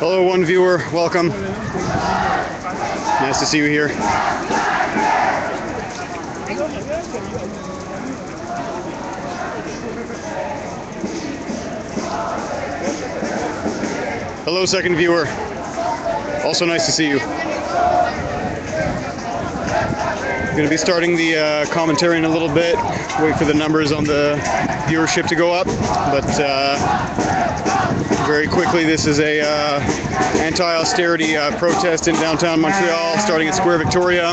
Hello, one viewer. Welcome. Nice to see you here. Hello, second viewer. Also nice to see you. Going to be starting the commentary in a little bit. Wait for the numbers on the viewership to go up. But very quickly, this is a anti-austerity protest in downtown Montreal, starting at Square Victoria,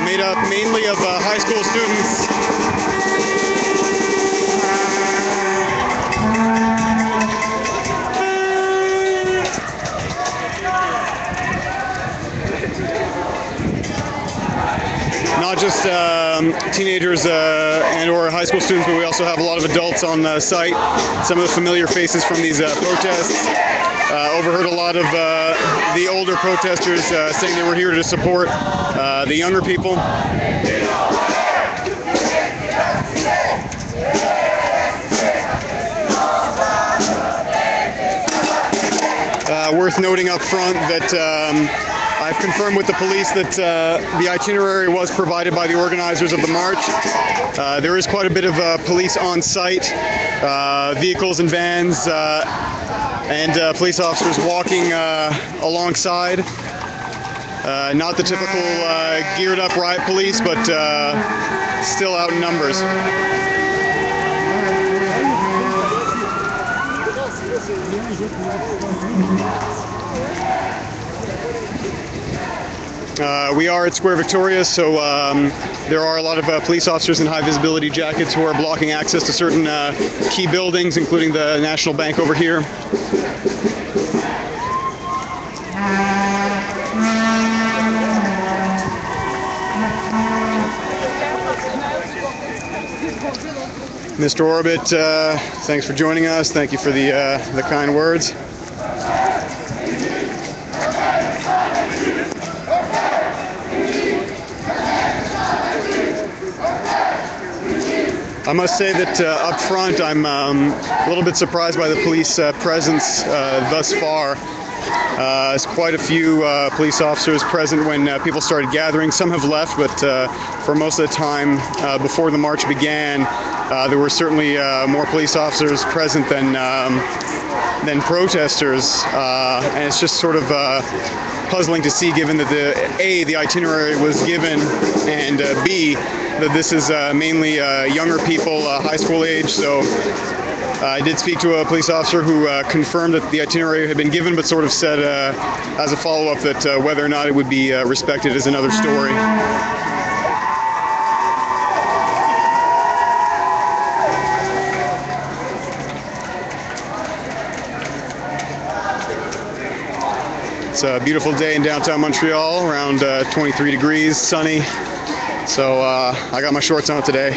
made up mainly of high school students. Not just teenagers and or high school students, but we also have a lot of adults on site. Some of the familiar faces from these protests. Overheard a lot of the older protesters saying they were here to support the younger people. Worth noting up front that I've confirmed with the police that the itinerary was provided by the organizers of the march. There is quite a bit of police on site, vehicles and vans, and police officers walking alongside. Not the typical geared up riot police, but still out in numbers. We are at Square Victoria, so there are a lot of police officers in high visibility jackets who are blocking access to certain key buildings, including the National Bank over here. Mr. Orbit, thanks for joining us. Thank you for the kind words. I must say that up front, I'm a little bit surprised by the police presence thus far. There's quite a few police officers present when people started gathering. Some have left, but for most of the time before the march began, there were certainly more police officers present than protesters, and it's just sort of puzzling to see, given that the itinerary was given, and B, that this is mainly younger people, high school age. So I did speak to a police officer who confirmed that the itinerary had been given, but sort of said as a follow-up that whether or not it would be respected is another story. It's a beautiful day in downtown Montreal, around 23 degrees, sunny. So I got my shorts on today,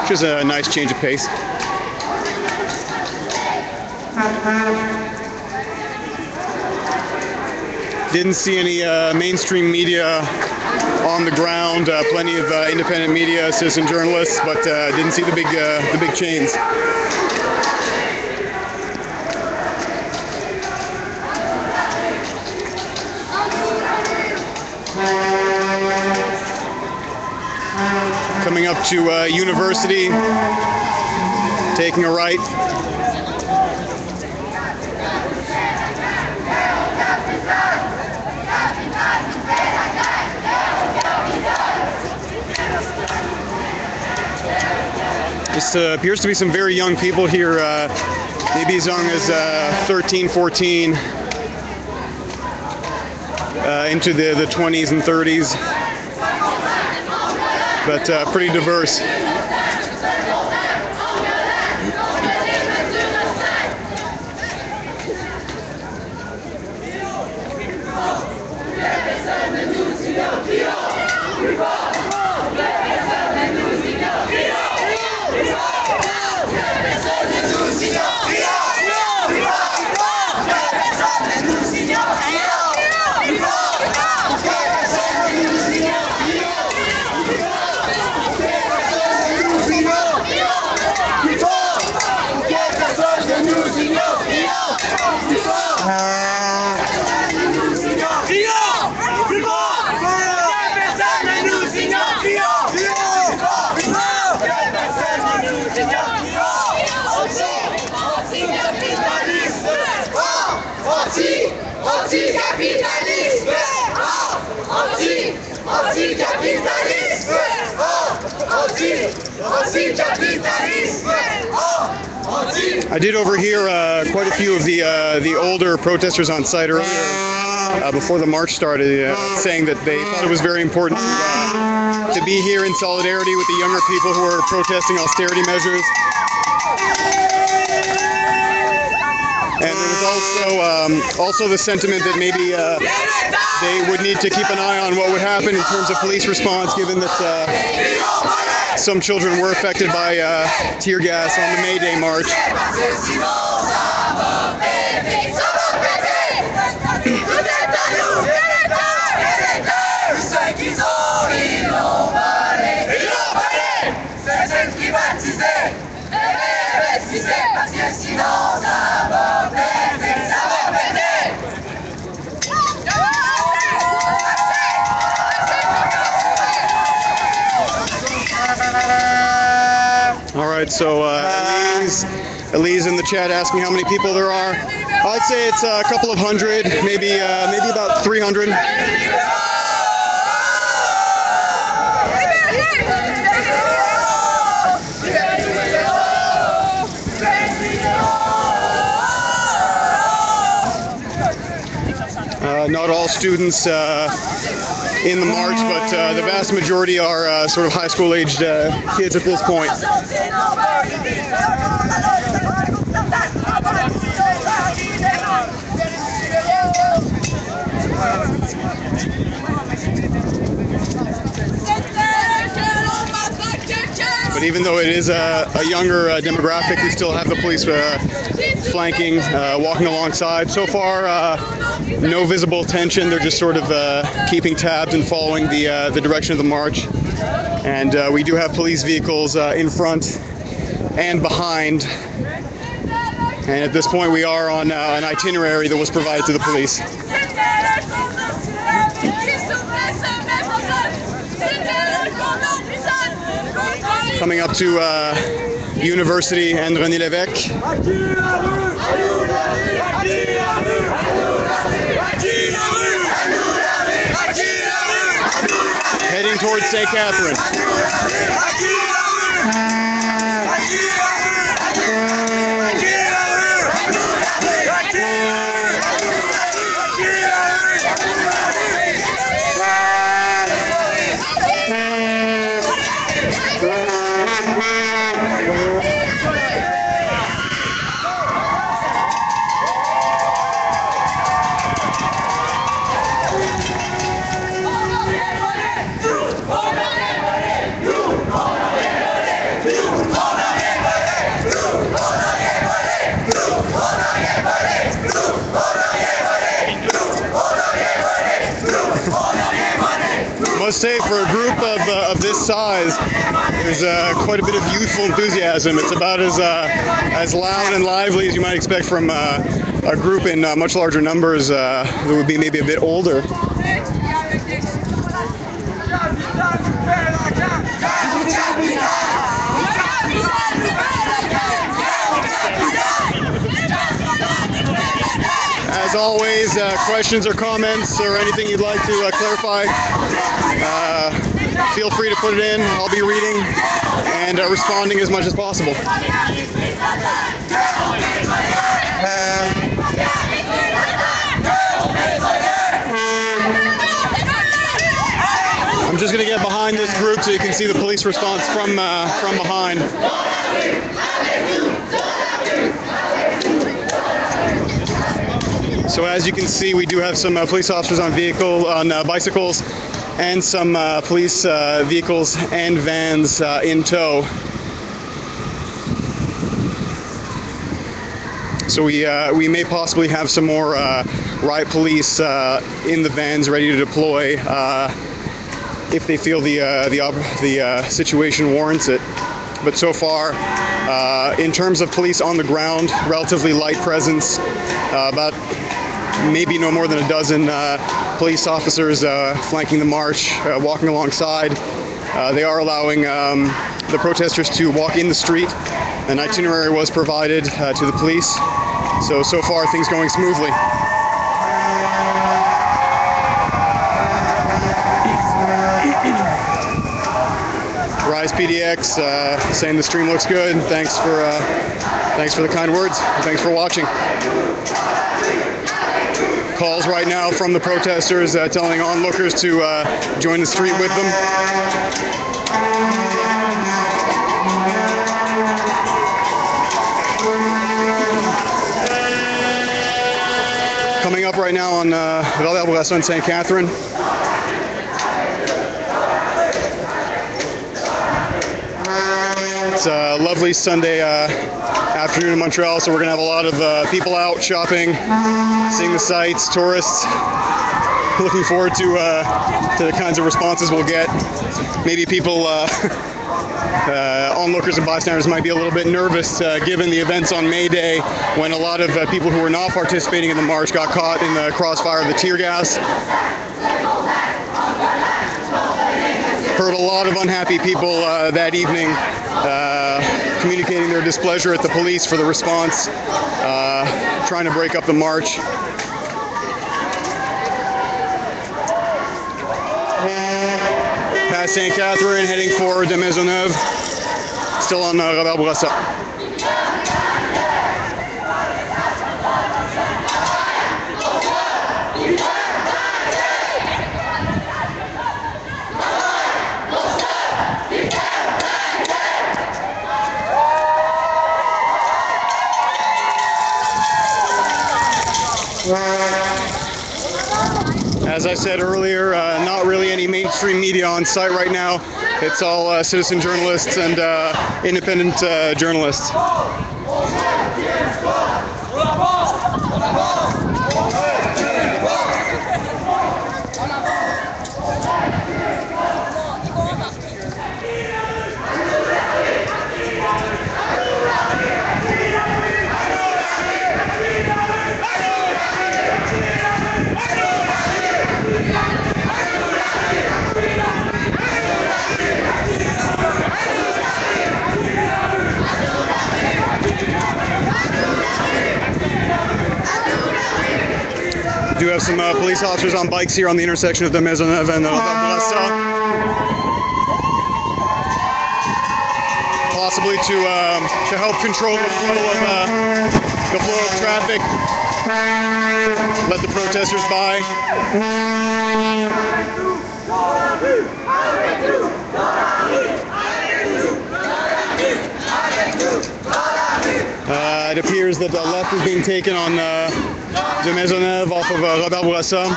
which is a nice change of pace. Didn't see any mainstream media on the ground. Plenty of independent media, citizen journalists, but didn't see the big chains. Coming up to University, taking a right. Just appears to be some very young people here, maybe as young as 13, 14, into the 20s and 30s. But pretty diverse. I did overhear quite a few of the older protesters on site earlier before the march started saying that they thought it was very important to be here in solidarity with the younger people who are protesting austerity measures. And there was also the sentiment that maybe they would need to keep an eye on what would happen in terms of police response, given that some children were affected by tear gas on the May Day march. All right, so Elise in the chat asking how many people there are. I'd say it's a couple of hundred, maybe about 300. Not all students in the march, but the vast majority are sort of high school-aged kids at this point. But even though it is a younger demographic, we still have the police flanking, walking alongside. So far, no visible tension. They're just sort of keeping tabs and following the direction of the march. And we do have police vehicles in front and behind. And at this point, we are on an itinerary that was provided to the police. Coming up to University and René Lévesque. Heading towards St. Catherine. I must say, for a group of this size, there's quite a bit of youthful enthusiasm. It's about as loud and lively as you might expect from a group in much larger numbers that would be maybe a bit older. As always, questions or comments or anything you'd like to clarify, feel free to put it in. I'll be reading and responding as much as possible. I'm just going to get behind this group so you can see the police response from behind. So as you can see, we do have some police officers on bicycles and some police vehicles and vans in tow. So we may possibly have some more riot police in the vans ready to deploy if they feel the situation warrants it. But so far, in terms of police on the ground, relatively light presence, about maybe no more than a dozen police officers flanking the march, walking alongside. They are allowing the protesters to walk in the street. An itinerary was provided to the police. So far things going smoothly. Rise PDX, saying the stream looks good. Thanks for the kind words. Thanks for watching. Calls right now from the protesters telling onlookers to join the street with them. Coming up right now on Val-d'Arbourassa and St. Catherine. It's a lovely Sunday afternoon in Montreal, so we're going to have a lot of people out shopping, seeing the sights, tourists. Looking forward to the kinds of responses we'll get. Maybe people, onlookers and bystanders might be a little bit nervous given the events on May Day when a lot of people who were not participating in the march got caught in the crossfire of the tear gas. Heard a lot of unhappy people that evening communicating their displeasure at the police for the response, trying to break up the march. Past St. Catherine, heading for de Maisonneuve, still on Val-d'Arbourassa. As I said earlier, not really any mainstream media on site right now. It's all citizen journalists and independent journalists. We do have some police officers on bikes here on the intersection of the Maisonneuve and Val-d'Arbourassa, possibly to help control the flow of traffic, let the protesters by. It appears that the left is being taken on de Maisonneuve off of Val-d'Arbourassa.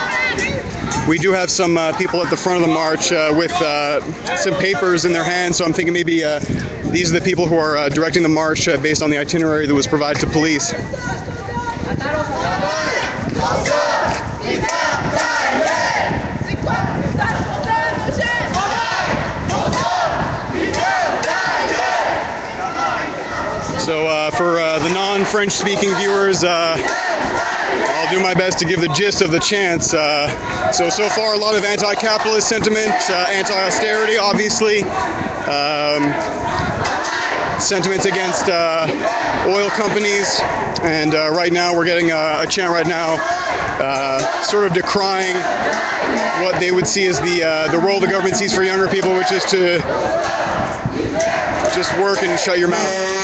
We do have some people at the front of the march with some papers in their hands, so I'm thinking maybe these are the people who are directing the march based on the itinerary that was provided to police. So for the non-French speaking viewers, I'll do my best to give the gist of the chants. So far a lot of anti-capitalist sentiment, anti-austerity obviously, sentiments against oil companies, and right now we're getting a chant right now sort of decrying what they would see as the role the government sees for younger people, which is to just work and shut your mouth.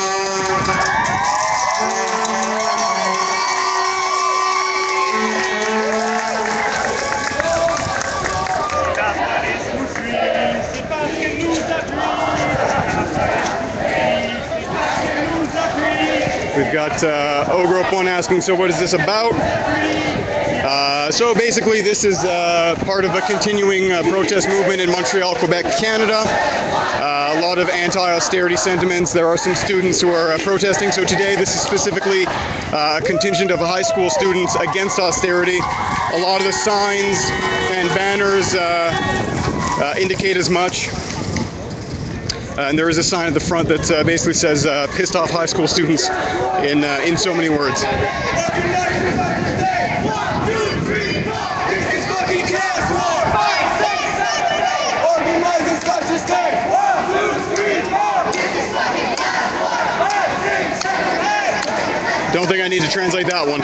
We've got Ogroup 1 asking, so what is this about? So basically this is part of a continuing protest movement in Montreal, Quebec, Canada. A lot of anti-austerity sentiments. There are some students who are protesting. So today this is specifically a contingent of high school students against austerity. A lot of the signs and banners indicate as much. And there is a sign at the front that basically says pissed off high school students in so many words. Don't think I need to translate that one.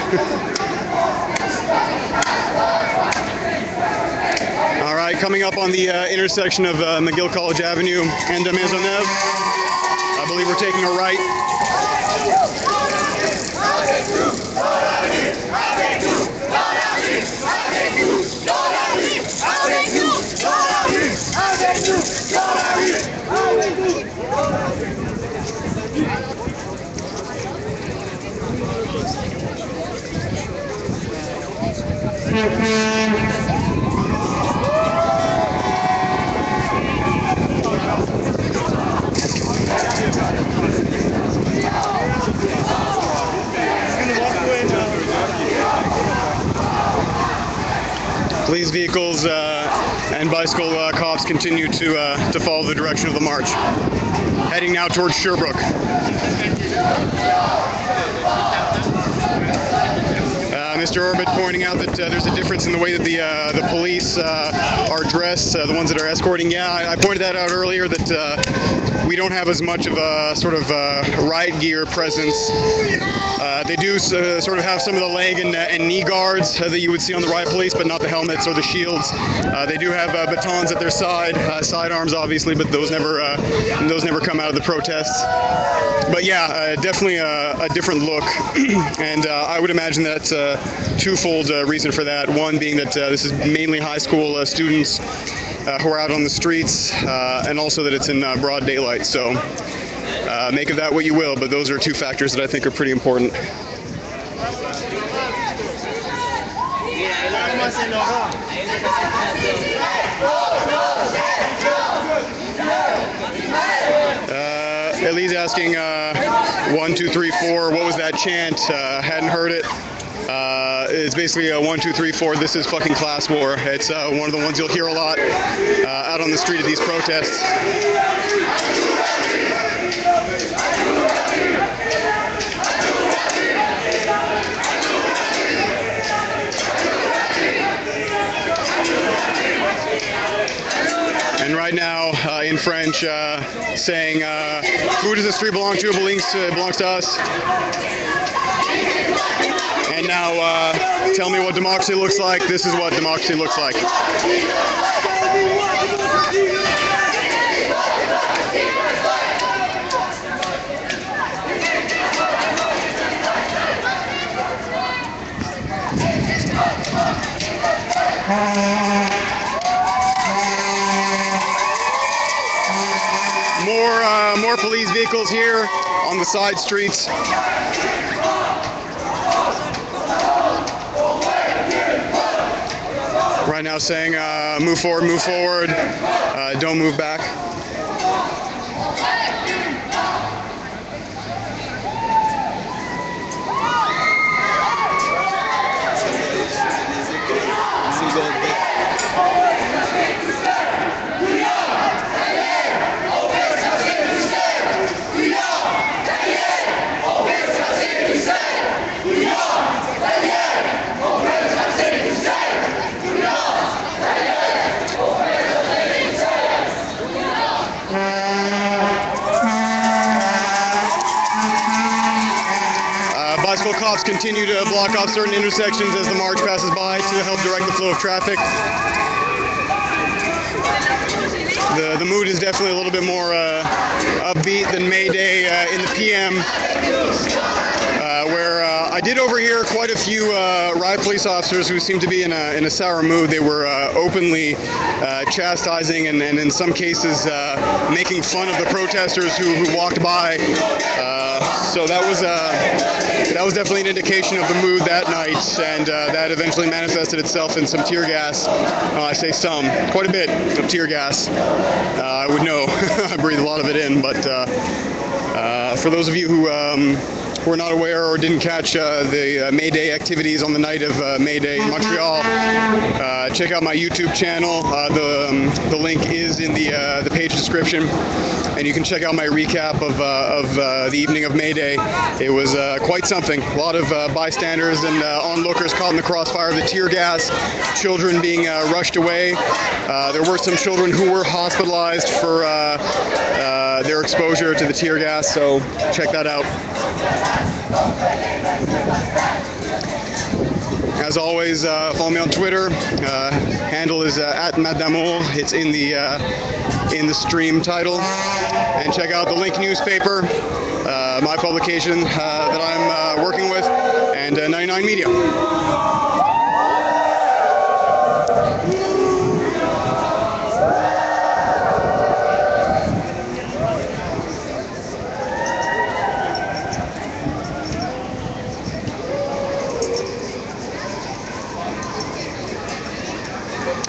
All right, coming up on the intersection of McGill College Avenue and Maisonneuve. I believe we're taking a right. Police vehicles and bicycle cops continue to follow the direction of the march, heading now towards Sherbrooke. Mr. Orbit pointing out that there's a difference in the way that the police are dressed, the ones that are escorting. Yeah, I pointed that out earlier, that we don't have as much of a sort of riot gear presence. They do sort of have some of the leg and knee guards that you would see on the riot police, but not the helmets or the shields. They do have batons at their sidearms obviously, but those never come out of the protests. But yeah, definitely a different look, and I would imagine that's a twofold reason for that. One being that this is mainly high school students who are out on the streets, and also that it's in broad daylight. So make of that what you will, but those are two factors that I think are pretty important. Ellie's asking 1, 2, 3, 4. What was that chant? Hadn't heard it. It's basically a 1, 2, 3, 4. This is fucking class war. It's one of the ones you'll hear a lot out on the street at these protests. And right now, in French, saying, who does this street belong to? It belongs to us. And now, tell me what democracy looks like. This is what democracy looks like. More police vehicles here on the side streets. Right now saying, move forward, don't move back. Bicycle cops continue to block off certain intersections as the march passes by to help direct the flow of traffic. The mood is definitely a little bit more upbeat than May Day in the PM, where I did overhear quite a few riot police officers who seemed to be in a sour mood. They were openly chastising and in some cases making fun of the protesters who walked by. So that was definitely an indication of the mood that night, and that eventually manifested itself in some tear gas. I say some, quite a bit of tear gas. I would know. I breathe a lot of it in, but for those of you who were not aware or didn't catch the May Day activities on the night of May Day in Montreal, check out my YouTube channel. The link is in the page description, and you can check out my recap of the evening of May Day. It was quite something. A lot of bystanders and onlookers caught in the crossfire of the tear gas, children being rushed away. There were some children who were hospitalized for their exposure to the tear gas, so check that out. As as always, follow me on Twitter. Handle is @Madamour. It's in the stream title. And check out the Link newspaper, my publication that I'm working with, and 99 Media.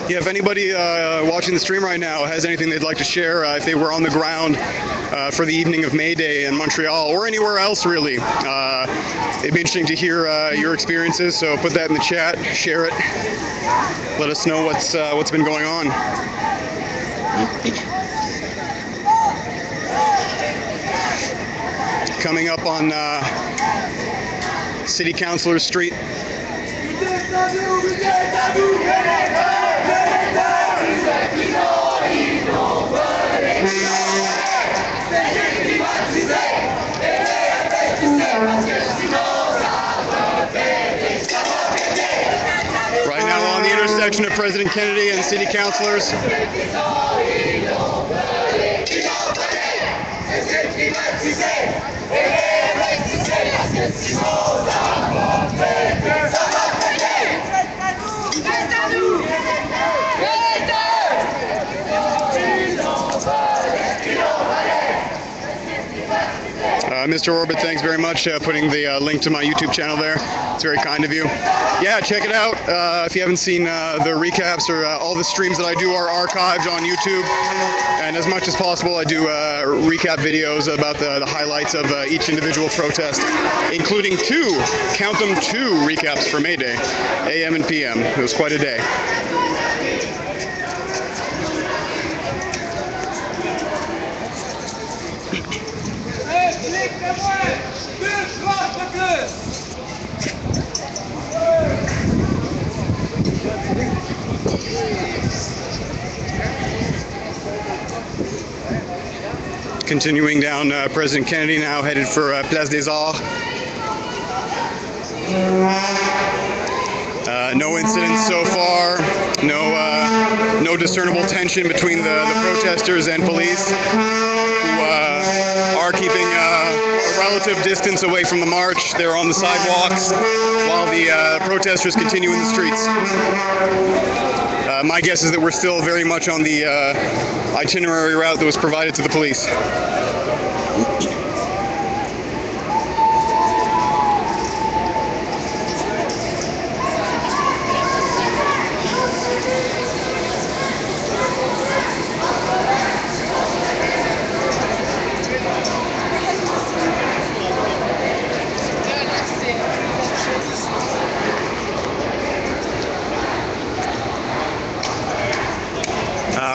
Yeah, if anybody watching the stream right now has anything they'd like to share, if they were on the ground for the evening of May Day in Montreal or anywhere else really, it'd be interesting to hear your experiences. So put that in the chat, share it, let us know what's been going on. Coming up on City Councilor Street. Right now on the intersection of President Kennedy and City Councilors. Mr. Orbit, thanks very much putting the link to my YouTube channel there. It's very kind of you. Yeah, check it out. If you haven't seen the recaps or all the streams that I do are archived on YouTube. And as much as possible, I do recap videos about the highlights of each individual protest, including count them, two recaps for May Day, AM and PM. It was quite a day. Continuing down President Kennedy now, headed for Place des Arts. No incidents so far. No discernible tension between the protesters and police, who are keeping a relative distance away from the march. They're on the sidewalks while the protesters continue in the streets. My guess is that we're still very much on the itinerary route that was provided to the police.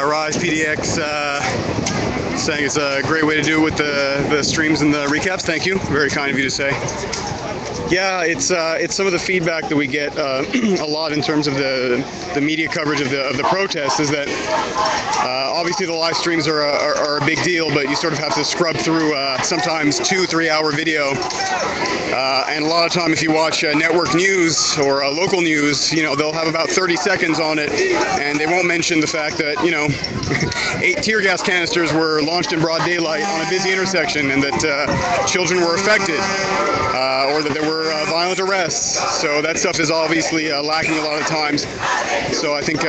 Rise PDX saying it's a great way to do it with the streams and the recaps. Thank you. Very kind of you to say. Yeah, it's some of the feedback that we get a lot in terms of the media coverage of the protests is that obviously the live streams are a big deal, but you sort of have to scrub through sometimes 2-3 hour video, and a lot of time if you watch network news or local news, you know, they'll have about 30 seconds on it, and they won't mention the fact that, you know, 8 tear gas canisters were launched in broad daylight on a busy intersection, and that children were affected, or that there were violent arrests. So that stuff is obviously lacking a lot of times. So I think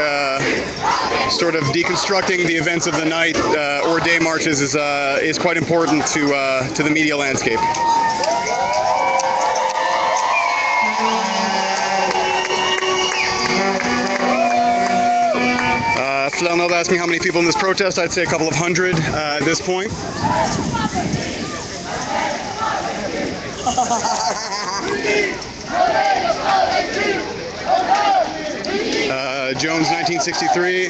sort of deconstructing the events of the night or day marches is quite important to the media landscape. Flanel asked me how many people in this protest. I'd say a couple of hundred at this point. Jones 1963.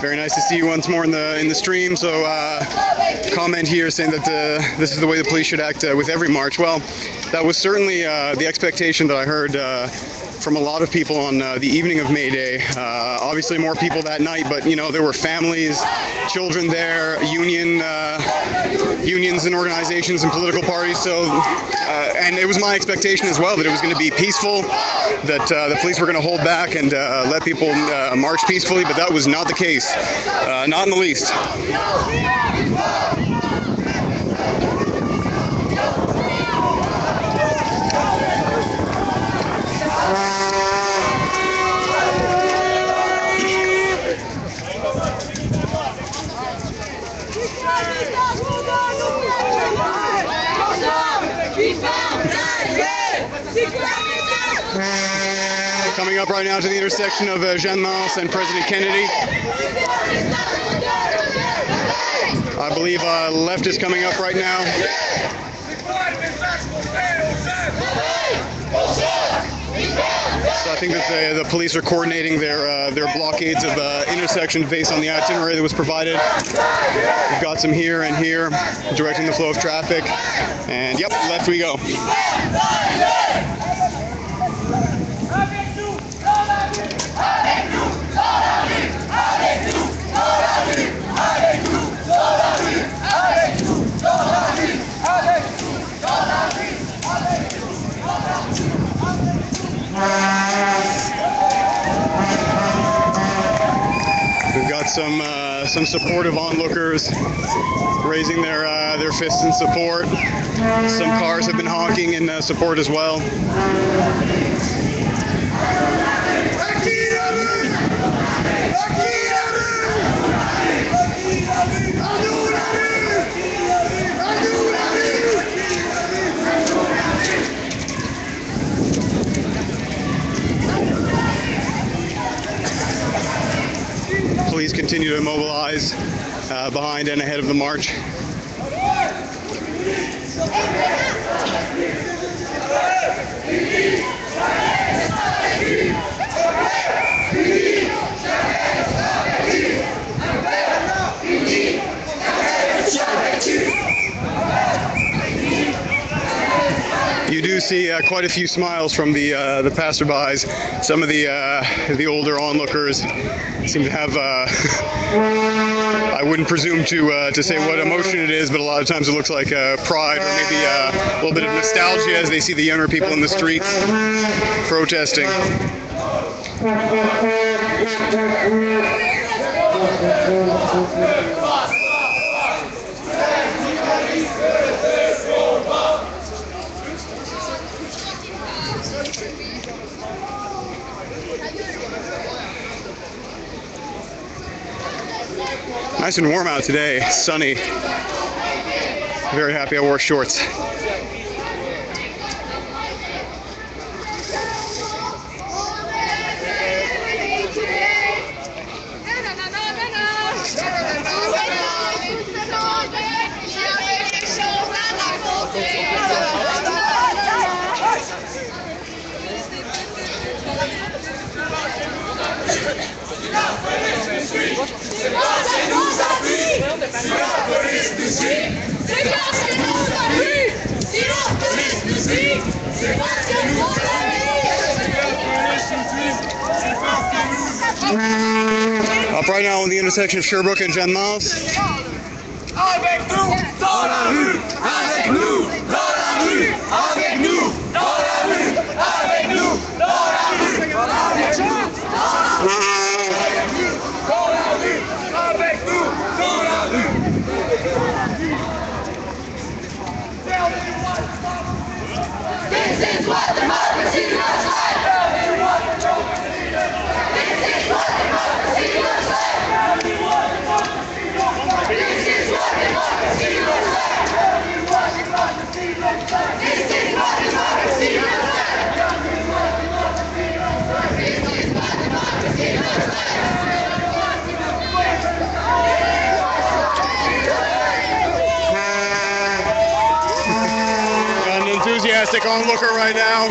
Very nice to see you once more in the stream. So comment here saying that this is the way the police should act with every march. Well, That was certainly the expectation that I heard from a lot of people on the evening of May Day. Obviously more people that night, but you know, there were families, children there, unions and organizations and political parties. So, and it was my expectation as well that it was going to be peaceful, that the police were going to hold back and let people march peacefully, but that was not the case, not in the least. Coming up right now to the intersection of Jeanne Mance and President Kennedy. I believe left is coming up right now. So I think that the police are coordinating their blockades of intersection based on the itinerary that was provided. We've got some here and here, directing the flow of traffic. And yep, left we go. We've got some supportive onlookers raising their fists in support. Some cars have been honking in support as well. Police continue to mobilize behind and ahead of the march. You do see quite a few smiles from the passerbys. Some of the older onlookers seem to have. I wouldn't presume to say what emotion it is, but a lot of times it looks like pride or maybe a little bit of nostalgia as they see the younger people in the streets protesting. Nice and warm out today, sunny. Very happy I wore shorts. Up right now on the intersection of Sherbrooke and Jeanne Mance. Avec nous, dans la rue, avec nous, dans la rue, avec nous, dans la rue, avec nous, dans la rue, avec nous, dans la rue, avec nous, dans la rue. This is what democracy looks like. This is what democracy looks like. This is what democracy looks like. This is what democracy looks like. This is what democracy looks like. Got an enthusiastic onlooker right now.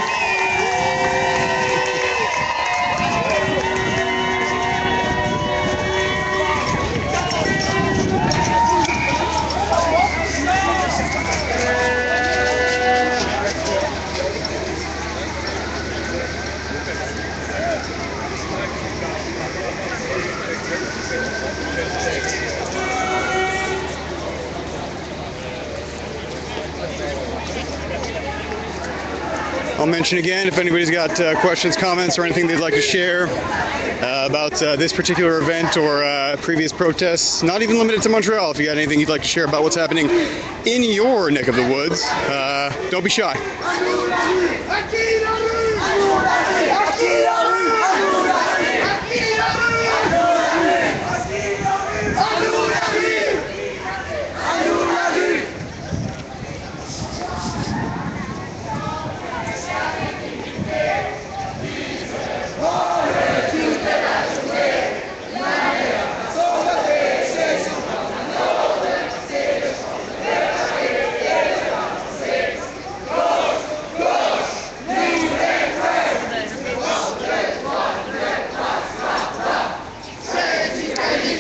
I'll mention again, if anybody's got questions, comments, or anything they'd like to share about this particular event or previous protests, not even limited to Montreal. If you got anything you'd like to share about what's happening in your neck of the woods, don't be shy.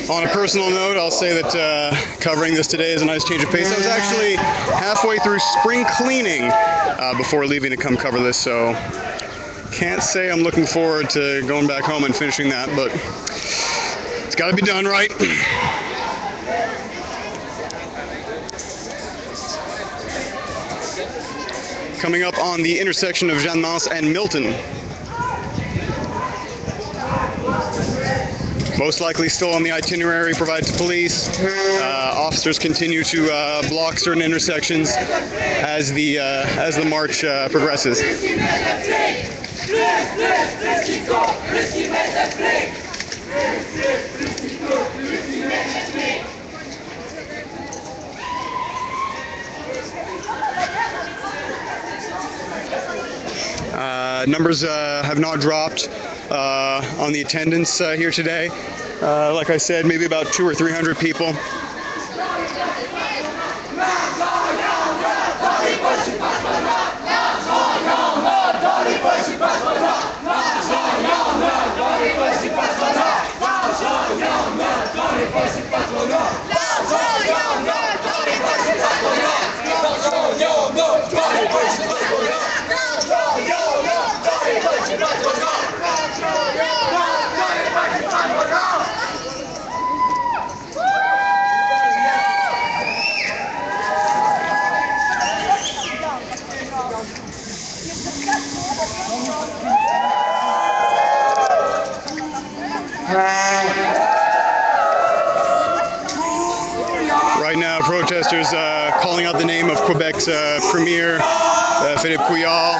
On a personal note, I'll say that covering this today is a nice change of pace. I was actually halfway through spring cleaning before leaving to come cover this, so can't say I'm looking forward to going back home and finishing that, but it's got to be done, right? Coming up on the intersection of Jeanne Mance and Milton. Most likely still on the itinerary provided to police. Officers continue to block certain intersections as the march progresses. Numbers have not dropped on the attendance here today. Like I said, maybe about 200 or 300 people. Right now, protesters calling out the name of Quebec's Premier, Philippe Couillard.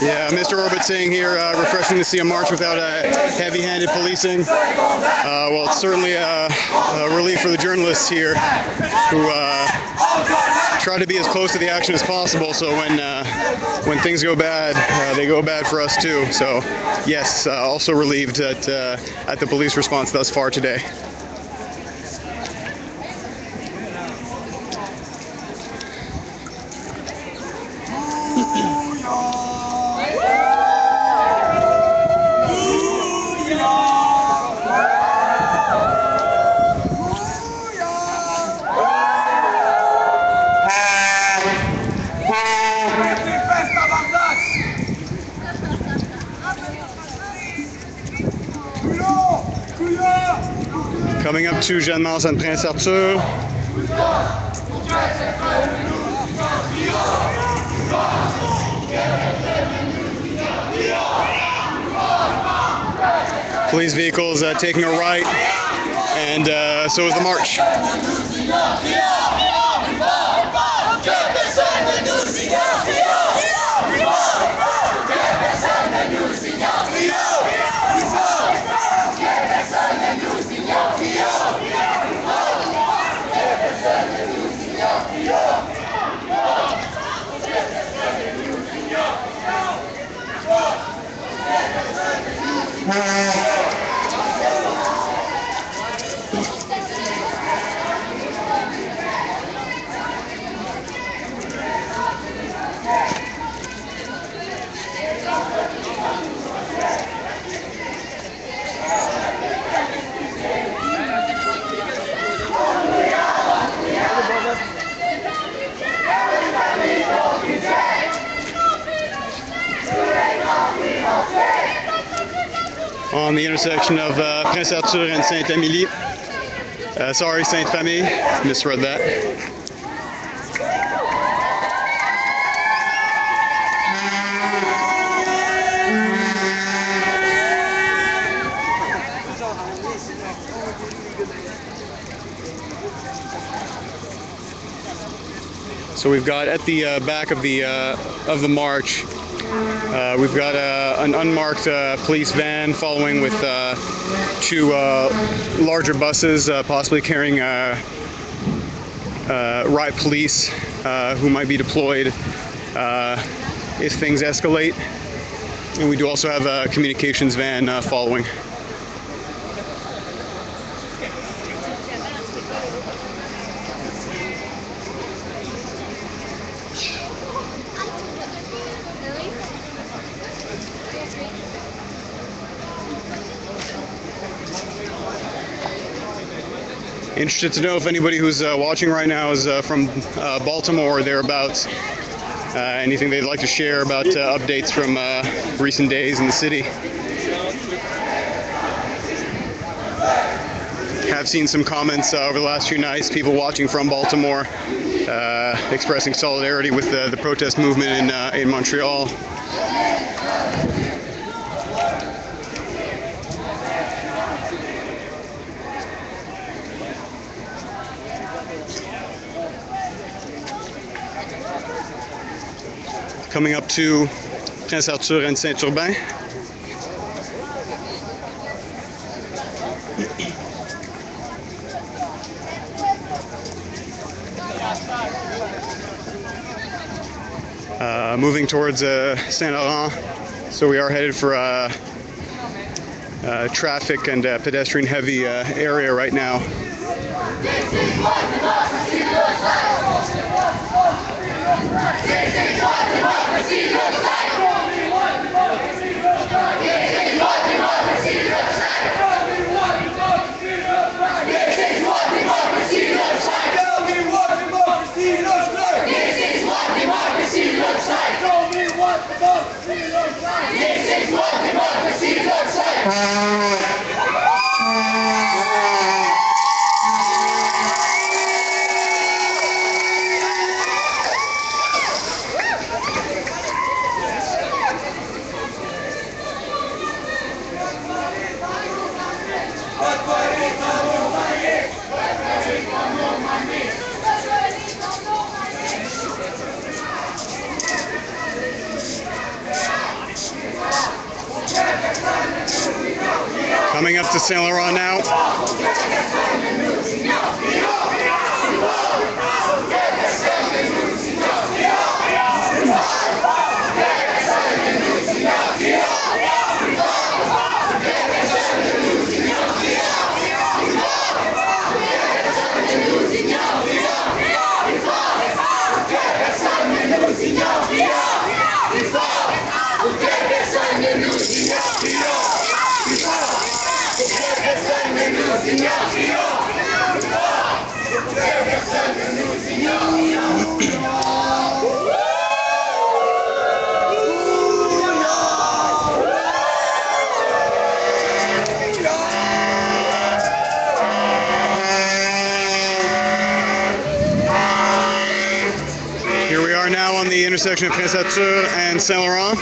Yeah, Mr. Orbit saying here, refreshing to see a march without heavy-handed policing. Well, it's certainly a relief for the journalists here who try to be as close to the action as possible, so when things go bad, they go bad for us too. So yes, also relieved at the police response thus far today. Coming up to Jeanne Mance and Prince Arthur. Police vehicles taking a right, and so is the march. on the intersection of Prince Arthur and Sainte-Amélie. Sorry, Sainte-Famille, misread that. So we've got at the back of the march, we've got an unmarked police van following with two larger buses, possibly carrying riot police who might be deployed if things escalate. And we do also have a communications van following. Interested to know if anybody who's watching right now is from Baltimore or thereabouts. Anything they'd like to share about updates from recent days in the city. Have seen some comments over the last few nights, people watching from Baltimore expressing solidarity with the protest movement in Montreal. Coming up to Prince Arthur and Saint-Urbain. Moving towards Saint Laurent, so we are headed for traffic and pedestrian heavy area right now. Coming up to Saint Laurent now. Here we are now on the intersection of Prince Arthur and Saint Laurent.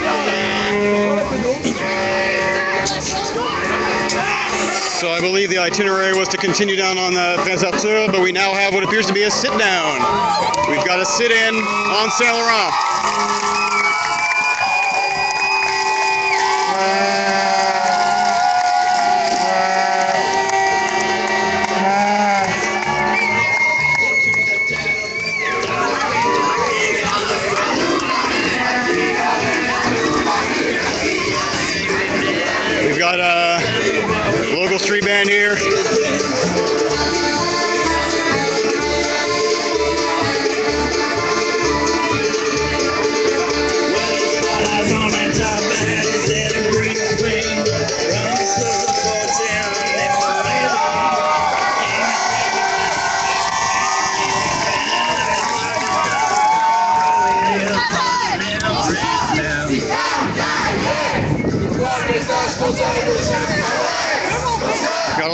So I believe the itinerary was to continue down on Prince Arthur, but we now have what appears to be a sit-down. We've got a sit-in on Saint Laurent. We've got a local street band here.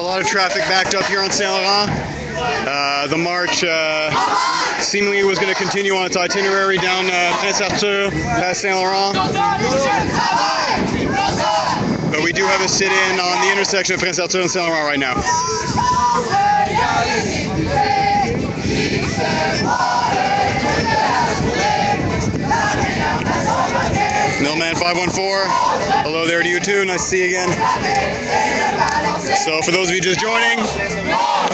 lot of traffic backed up here on Saint Laurent. The march seemingly was going to continue on its itinerary down Prince Arthur past Saint Laurent. But we do have a sit-in on the intersection of Prince Arthur and Saint Laurent right now. Millman 514, hello there to you too, nice to see you again. So for those of you just joining,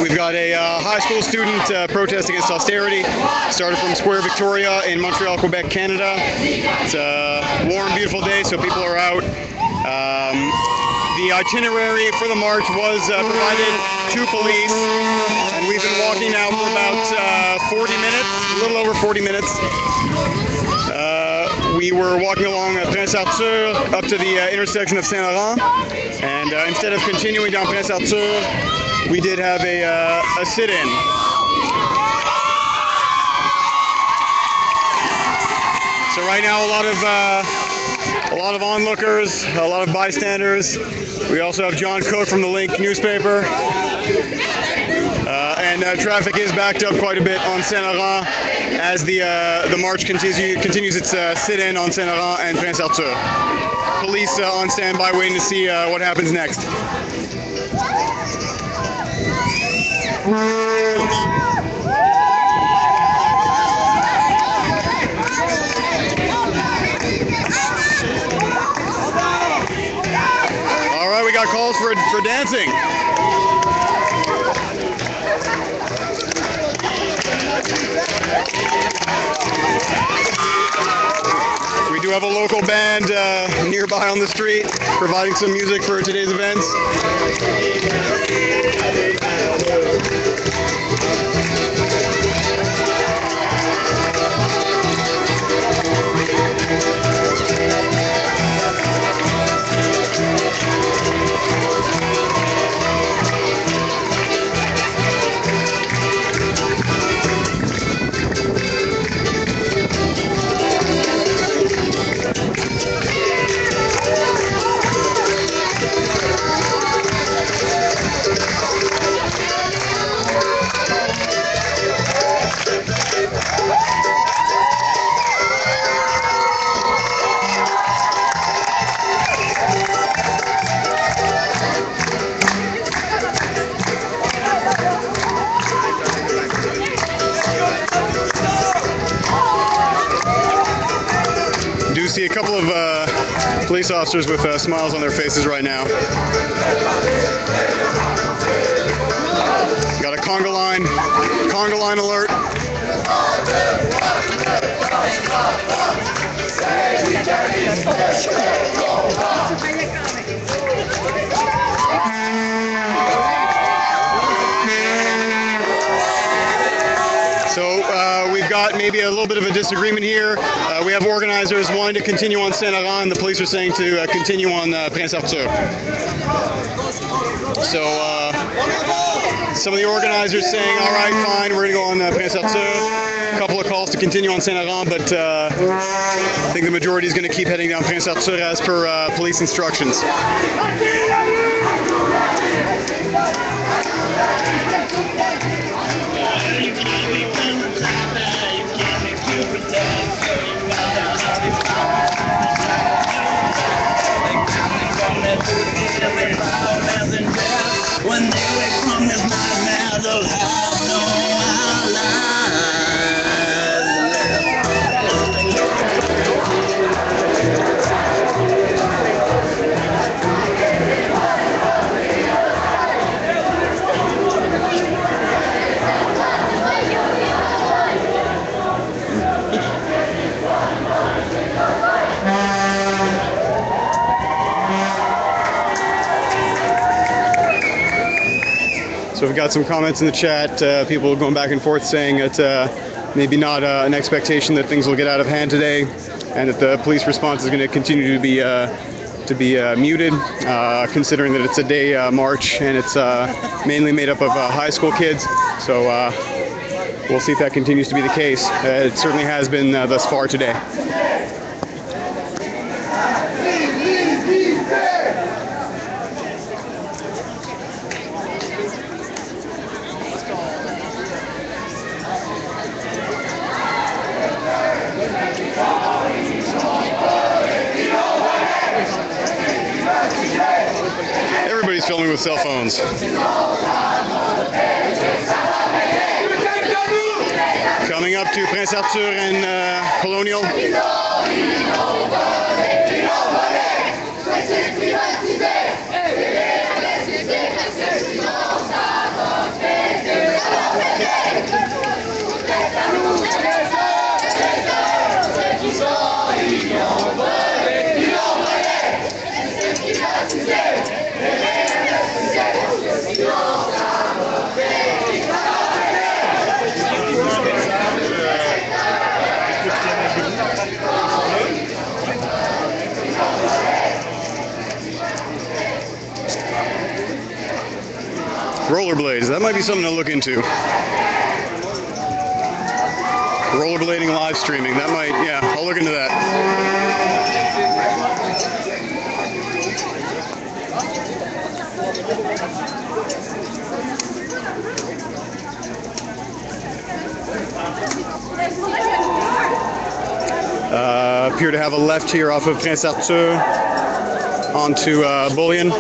we've got a high school student protest against austerity. Started from Square Victoria in Montreal, Quebec, Canada. It's a warm, beautiful day, so people are out. The itinerary for the march was provided to police, and we've been walking now for about 40 minutes, a little over 40 minutes. We were walking along Prince Arthur up to the intersection of Saint Laurent, and instead of continuing down Prince Arthur, we did have a sit-in. So right now, a lot of onlookers, a lot of bystanders. We also have John Cook from the Link newspaper. And traffic is backed up quite a bit on Saint Laurent as the march continues its sit-in on Saint Laurent and Prince Arthur. Police on standby waiting to see what happens next. All right, we got calls for dancing. We do have a local band nearby on the street providing some music for today's events. Do see a couple of police officers with smiles on their faces right now. Got a conga line alert. So we've got maybe a little bit of a disagreement here. We have organizers wanting to continue on Saint Laurent, and the police are saying to continue on Prince Arthur. So some of the organizers saying, all right, fine, we're going to go on Prince Arthur. A couple of calls to continue on Saint Laurent, but I think the majority is going to keep heading down Prince Arthur as per police instructions. When they wake from this nightmare, they'll have no So we've got some comments in the chat, people going back and forth saying that maybe not an expectation that things will get out of hand today, and that the police response is going to continue to be muted, considering that it's a day march and it's mainly made up of high school kids. So we'll see if that continues to be the case. It certainly has been thus far today. with cell phones. Coming up to Prince Arthur and Colonial. Rollerblades, that might be something to look into. Rollerblading live streaming, that might, yeah, I'll look into that. Appear to have a left here off of Prince Arthur onto Bullion.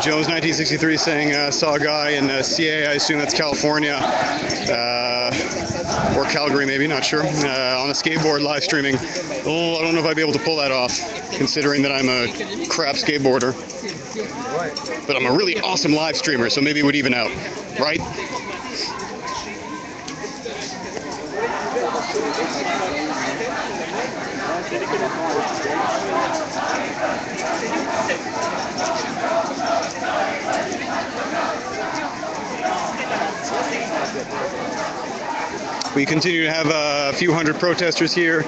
Jones 1963 saying saw a guy in CA, I assume that's California, or Calgary maybe, not sure, on a skateboard live streaming. Oh, I don't know if I'd be able to pull that off, considering that I'm a crap skateboarder. But I'm a really awesome live streamer, so maybe it would even out, right? We continue to have a few hundred protesters here,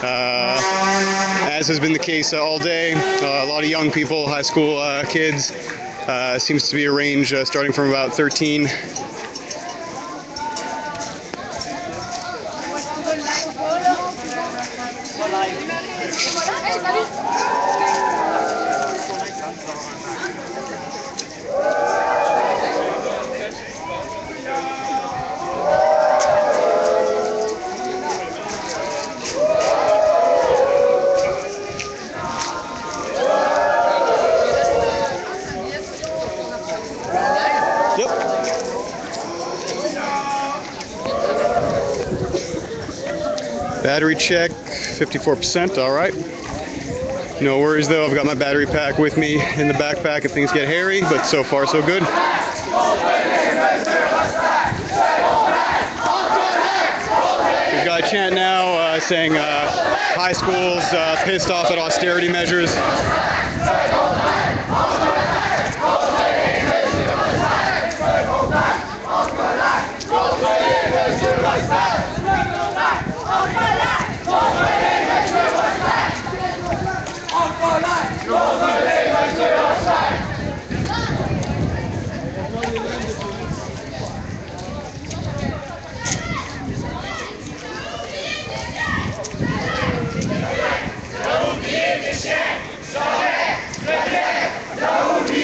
as has been the case all day. A lot of young people, high school kids. Seems to be a range starting from about 13. Battery check, 54%, all right. No worries though, I've got my battery pack with me in the backpack if things get hairy, but so far so good. We've got a chant now saying high schools pissed off at austerity measures.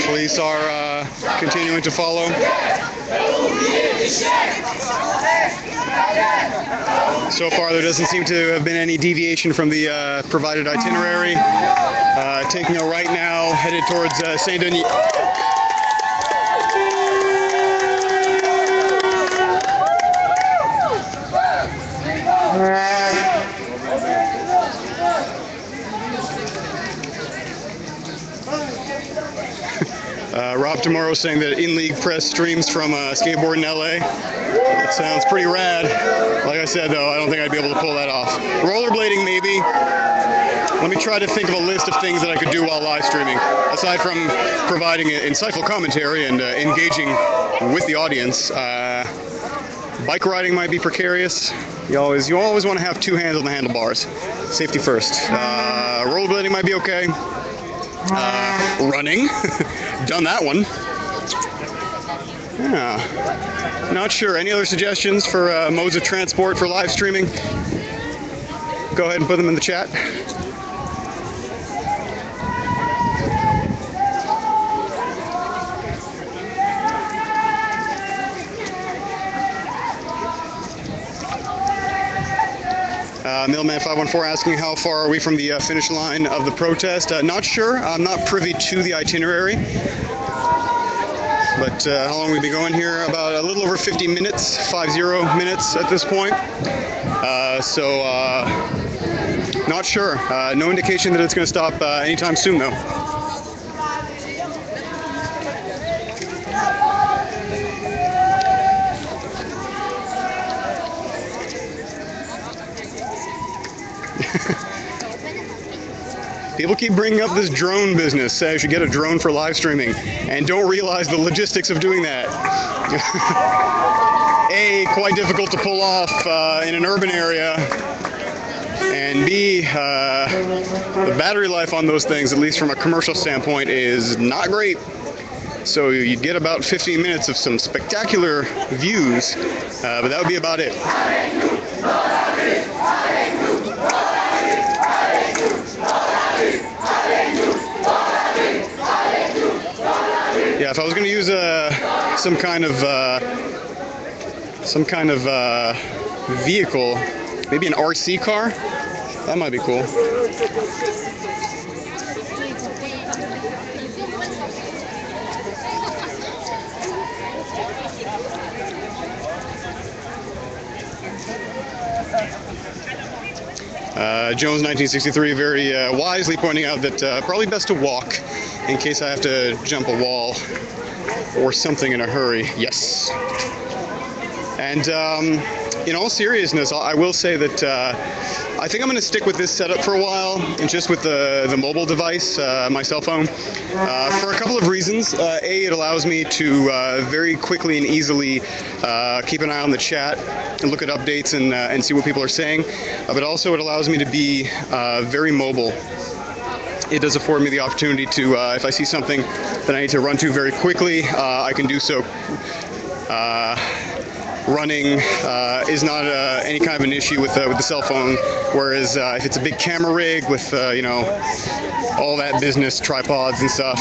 Police are continuing to follow. So far, there doesn't seem to have been any deviation from the provided itinerary. Taking a right now, headed towards Saint Denis. Rob Tomorrow saying that in-league press streams from skateboard in LA. That sounds pretty rad. Like I said, though, I don't think I'd be able to pull that off. Rollerblading, maybe. Let me try to think of a list of things that I could do while live streaming, aside from providing insightful commentary and engaging with the audience. Bike riding might be precarious. You always want to have two hands on the handlebars. Safety first. Rollerblading might be okay. Running, done that one. Yeah, not sure. Any other suggestions for modes of transport for live streaming? Go ahead and put them in the chat. Millman514 asking how far are we from the finish line of the protest. Not sure. I'm not privy to the itinerary. But how long we've been going here? About a little over 50 minutes, 50 minutes at this point. Not sure. No indication that it's going to stop anytime soon, though. People keep bringing up this drone business, say I should get a drone for live streaming, and don't realize the logistics of doing that. A, quite difficult to pull off in an urban area, and B, the battery life on those things, at least from a commercial standpoint, is not great. So you'd get about 15 minutes of some spectacular views, but that would be about it. Yeah, if I was going to use some kind of vehicle, maybe an RC car, that might be cool. Jones 1963 very wisely pointing out that probably best to walk in case I have to jump a wall or something in a hurry. Yes. And in all seriousness, I will say that I think I'm going to stick with this setup for a while, and just with the mobile device, my cell phone, for a couple of reasons. A, it allows me to very quickly and easily keep an eye on the chat and look at updates and see what people are saying. But also it allows me to be very mobile. It does afford me the opportunity to, if I see something that I need to run to very quickly, I can do so. Running is not any kind of an issue with the cell phone, whereas if it's a big camera rig with you know, all that business, tripods and stuff,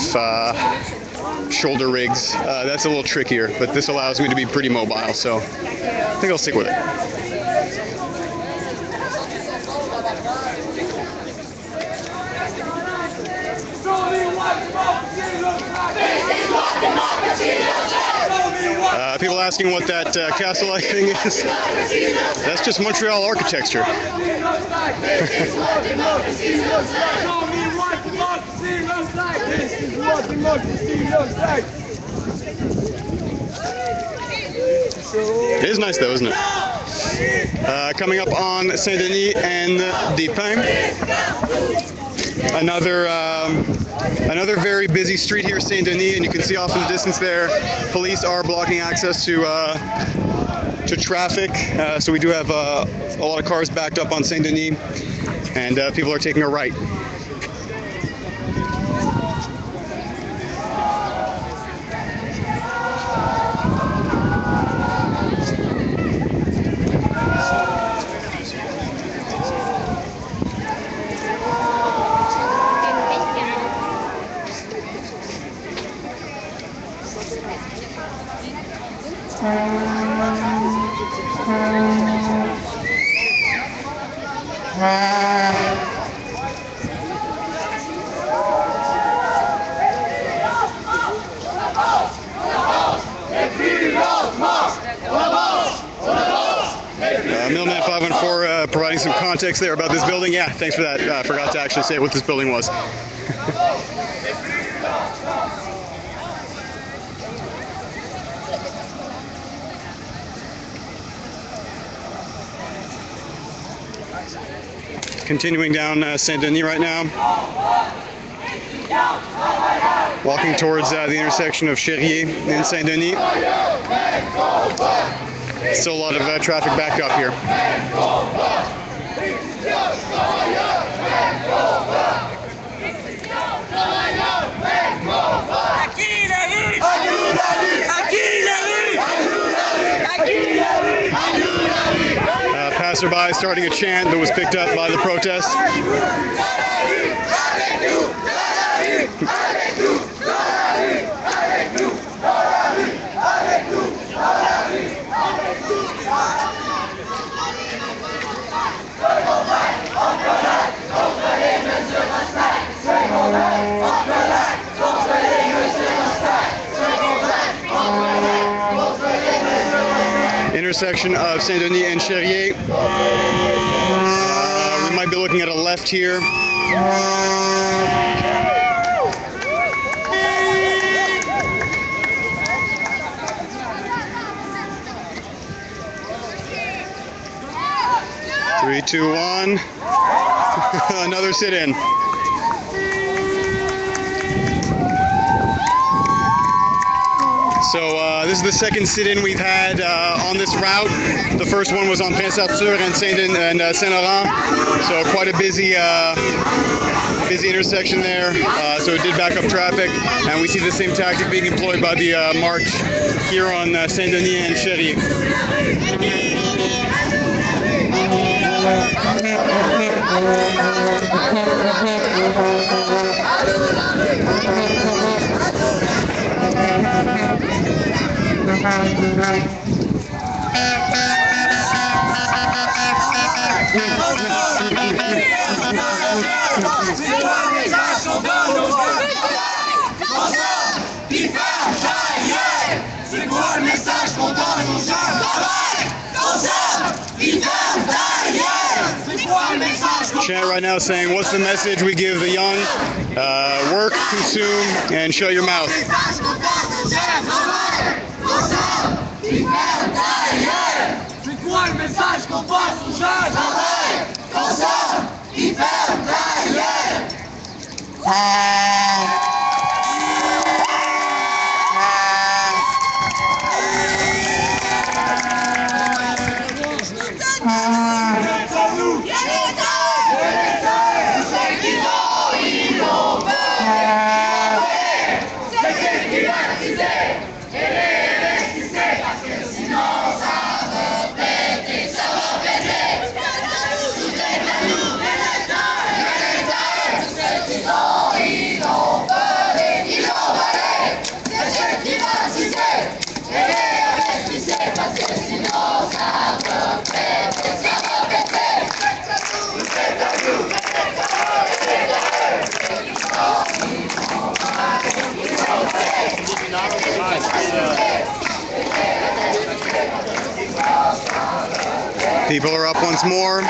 shoulder rigs, that's a little trickier. But this allows me to be pretty mobile, so I think I'll stick with it. People asking what that castle-like thing is. That's just Montreal architecture. It is nice though, isn't it? Coming up on Saint-Denis and Despins. Another very busy street here, Saint-Denis, and you can see off in the distance there, police are blocking access to traffic. So we do have a lot of cars backed up on Saint-Denis, and people are taking a right. Millman514 providing some context there about this building. Yeah, thanks for that. I forgot to actually say what this building was. Continuing down Saint-Denis right now. Walking towards the intersection of Cherrier and Saint-Denis. Still a lot of traffic backed up here. Passerby starting a chant that was picked up by the protest. Intersection of Saint-Denis and Cherrier. We might be looking at a left here. Three, two, one. Another sit-in. So this is the second sit-in we've had on this route. The first one was on Prince Arthur and Saint-Laurent. So quite a busy intersection there. So it did back up traffic, and we see the same tactic being employed by the march here on Saint-Denis and Cherrier. Chant right now saying, what's the message we give the young? Work, consume, and shut your mouth. People are up once more.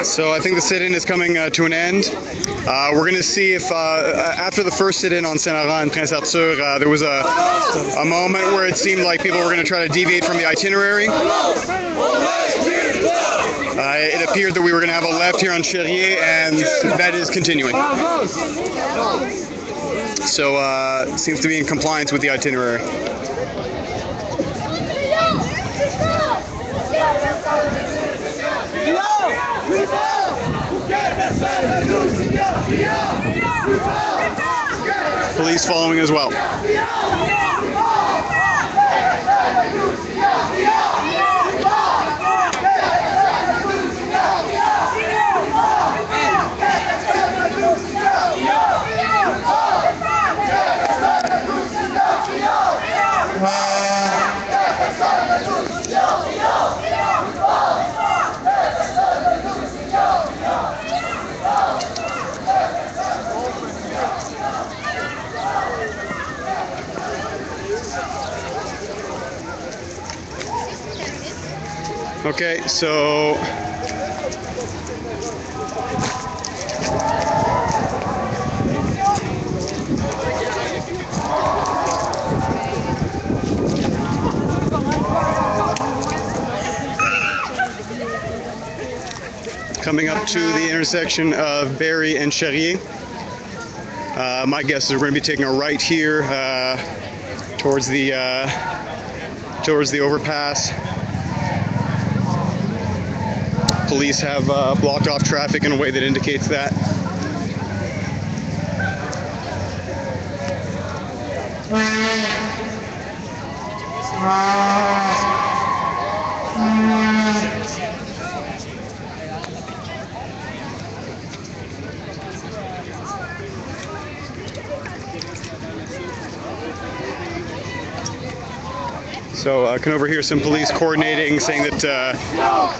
So I think the sit-in is coming to an end. We're going to see if after the first sit-in on Saint-Laurent and Prince Arthur, there was a moment where it seemed like people were going to try to deviate from the itinerary. It appeared that we were going to have a left here on Cherrier, and that is continuing. So it seems to be in compliance with the itinerary. We police following as well. Okay, so coming up to the intersection of Barrie and Charrier. My guess is we're going to be taking a right here towards the overpass. Police have blocked off traffic in a way that indicates that. So I can overhear some police coordinating, saying that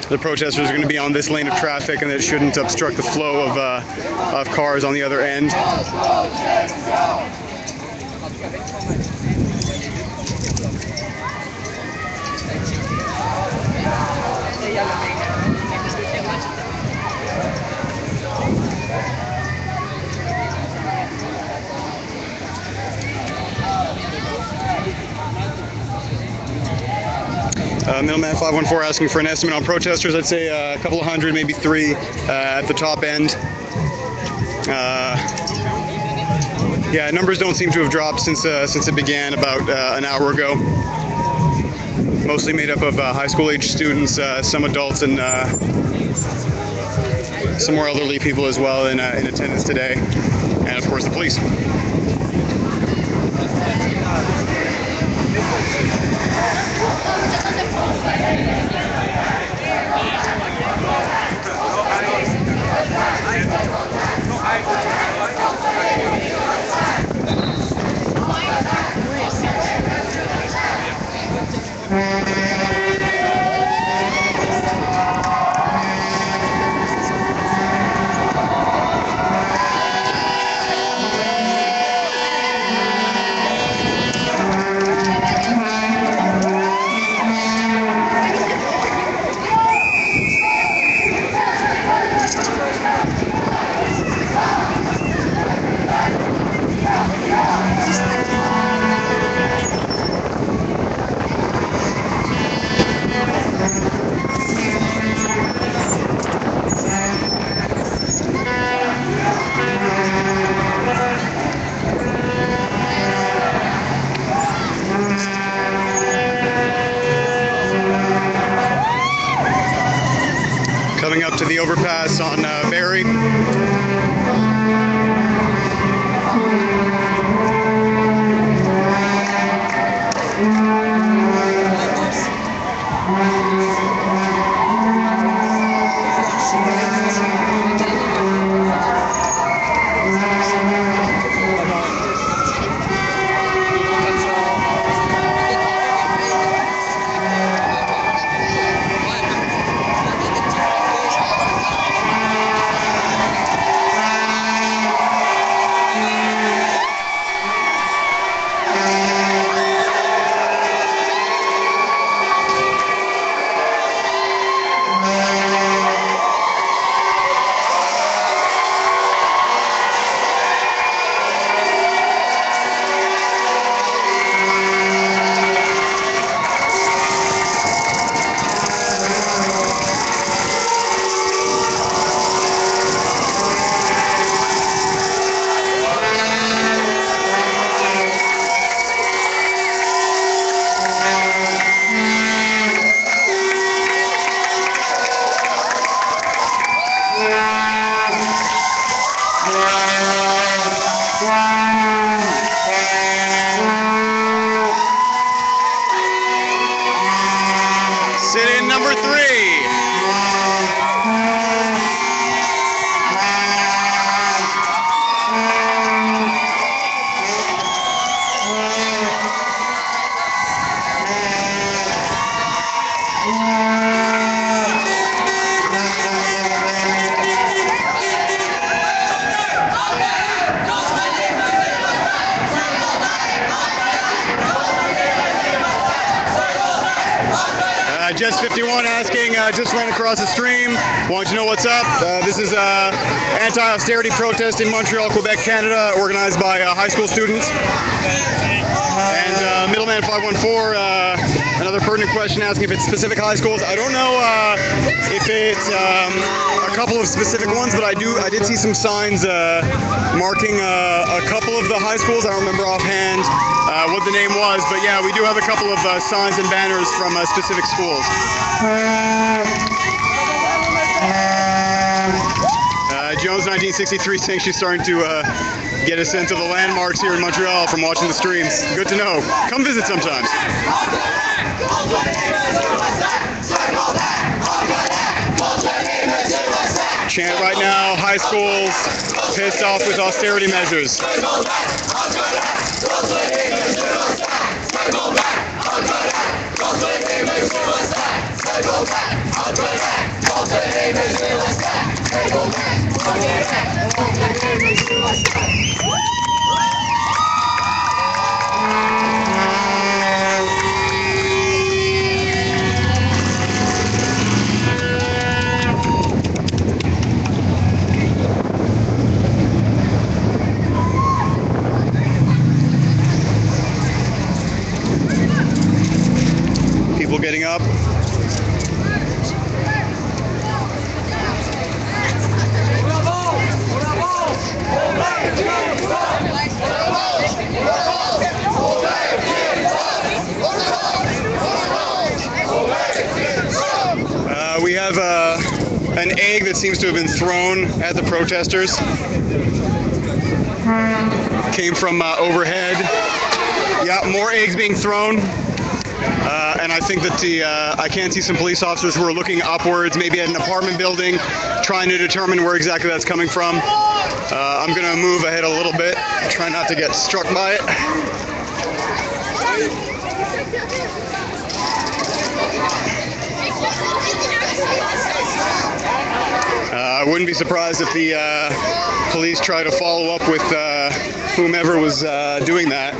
the protesters are going to be on this lane of traffic and that it shouldn't obstruct the flow of cars on the other end. Middleman 514 asking for an estimate on protesters. I'd say a couple of hundred, maybe 3 at the top end. Yeah, numbers don't seem to have dropped since it began about an hour ago. Mostly made up of high school age students, some adults, and some more elderly people as well in attendance today, and of course the police. Coming up to the overpass on Barrie. Guest 51 asking, just ran across the stream, wanted to know what's up. This is anti-austerity protest in Montreal, Quebec, Canada, organized by high school students. And Middleman 514, another pertinent question asking if it's specific high schools. I don't know if it's a couple of specific ones, but I did see some signs marking a couple of the high schools. I don't remember offhand what the name was, but yeah, we do have a couple of signs and banners from specific schools. Jones 1963 saying she's starting to get a sense of the landmarks here in Montreal from watching the streams. Good to know. Come visit sometimes. Chant right now, high schools pissed off with austerity measures. People getting up. We have an egg that seems to have been thrown at the protesters. Came from overhead. Yeah, more eggs being thrown. And I think that I can see some police officers who are looking upwards, maybe at an apartment building, trying to determine where exactly that's coming from. I'm going to move ahead a little bit, try not to get struck by it. I wouldn't be surprised if the police try to follow up with whomever was doing that.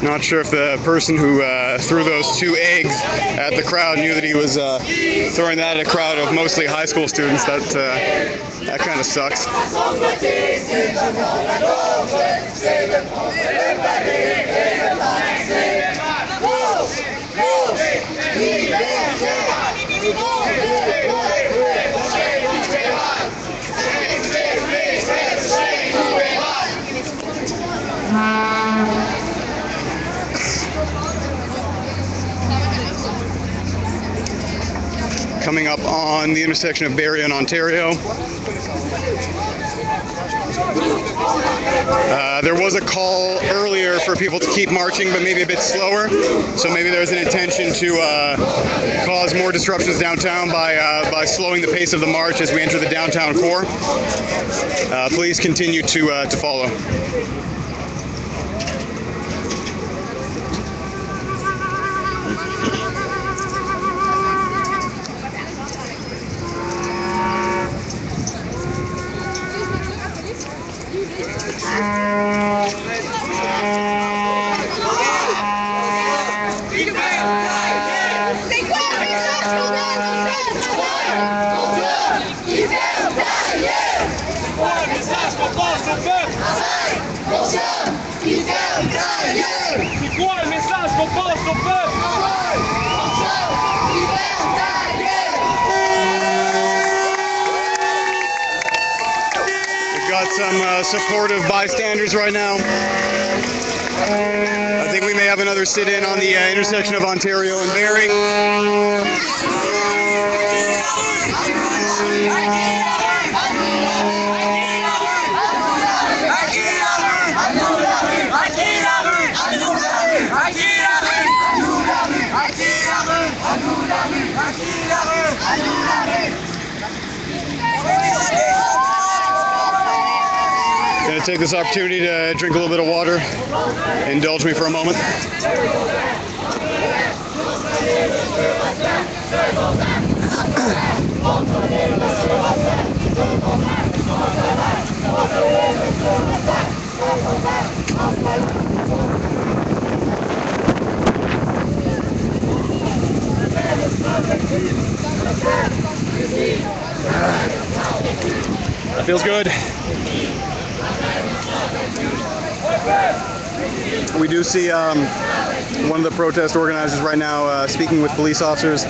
Not sure if the person who threw those 2 eggs at the crowd knew that he was throwing that at a crowd of mostly high school students. That kind of sucks. Coming up on the intersection of Barrie and Ontario. There was a call earlier for people to keep marching, but maybe a bit slower. So maybe there's an intention to cause more disruptions downtown by slowing the pace of the march as we enter the downtown core. Please continue to follow. Some supportive bystanders right now. I think we may have another sit-in on the intersection of Ontario and Barrie. I Gonna take this opportunity to drink a little bit of water. Indulge me for a moment. That feels good. We do see one of the protest organizers right now speaking with police officers.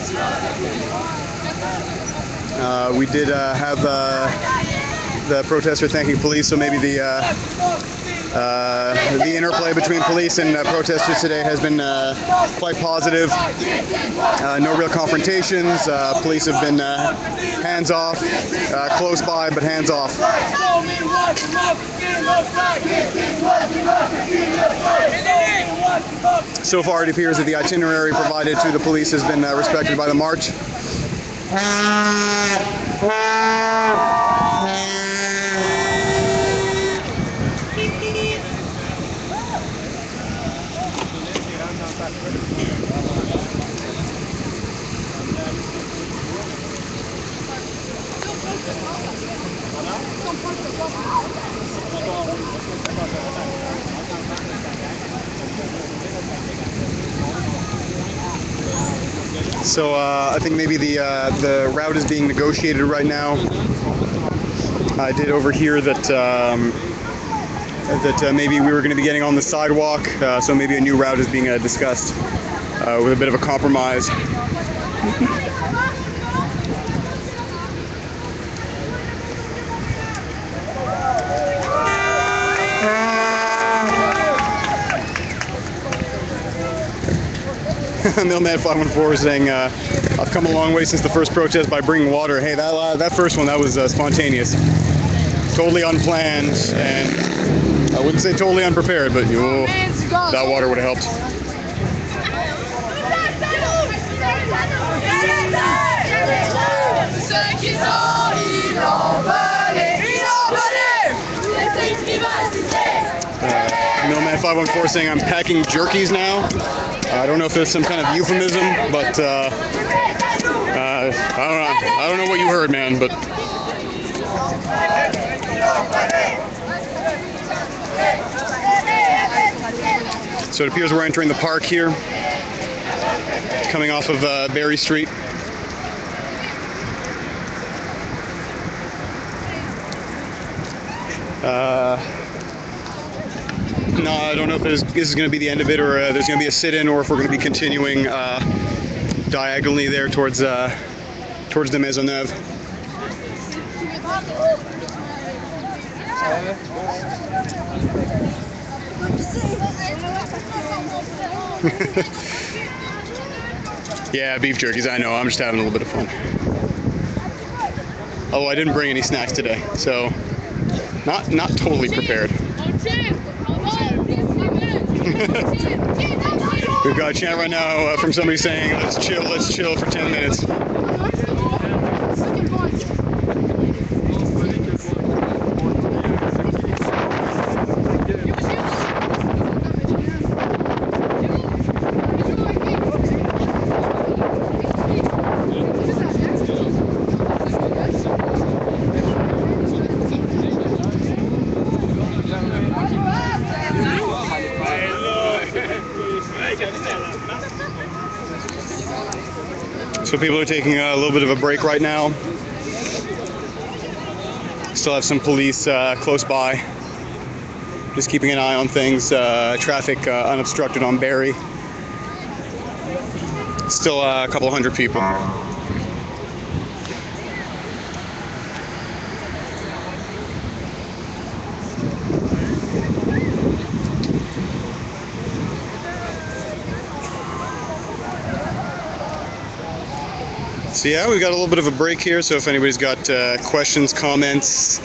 We did have the protester thanking police, so maybe the interplay between police and protesters today has been quite positive. No real confrontations. Police have been hands off, close by, but hands off. So far, it appears that the itinerary provided to the police has been respected by the march. So I think maybe the route is being negotiated right now. I did overhear that maybe we were going to be getting on the sidewalk, so maybe a new route is being discussed with a bit of a compromise. Mailman 514 saying, I've come a long way since the first protest by bringing water. Hey, that first one, that was spontaneous. Totally unplanned, and I wouldn't say totally unprepared, but that water would have helped. Mailman 514 saying, I'm packing jerkies now. I don't know if there's some kind of euphemism, but I don't know what you heard, man, but so it appears we're entering the park here, coming off of Berry Street. No, I don't know if this is going to be the end of it, or there's going to be a sit-in, or if we're going to be continuing diagonally there towards the Maisonneuve. Yeah, beef jerkies, I know. I'm just having a little bit of fun. Oh, I didn't bring any snacks today, so not totally prepared. We've got a chant right now from somebody saying, let's chill for 10 minutes. So people are taking a little bit of a break right now. Still have some police close by. Just keeping an eye on things. Traffic unobstructed on Barrie. Still a couple hundred people. So yeah, we've got a little bit of a break here, so if anybody's got questions, comments,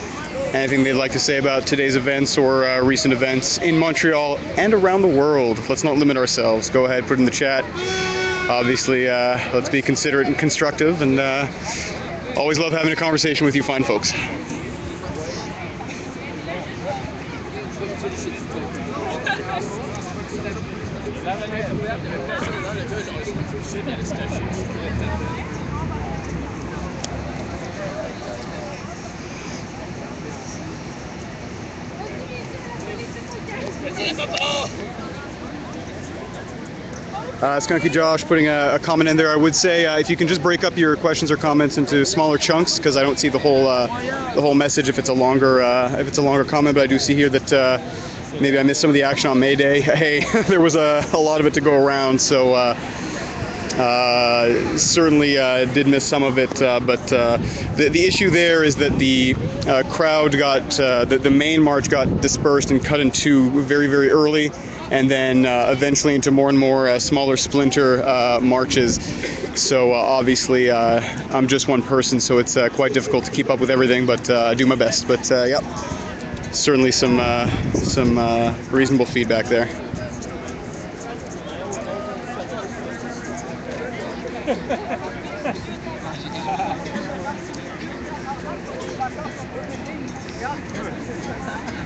anything they'd like to say about today's events or recent events in Montreal and around the world, let's not limit ourselves. Go ahead, put it in the chat. obviously, let's be considerate and constructive, and always love having a conversation with you fine folks. Skunky Josh putting a comment in there. I would say if you can just break up your questions or comments into smaller chunks, because I don't see the whole message if it's a longer comment. But I do see here that maybe I missed some of the action on May Day. Hey, there was a lot of it to go around, so certainly did miss some of it. But the issue there is that the crowd got the main march got dispersed and cut in two very, very early, and then eventually into more and more smaller splinter marches. So obviously I'm just one person, so it's quite difficult to keep up with everything, but I do my best. But yeah, certainly some reasonable feedback there.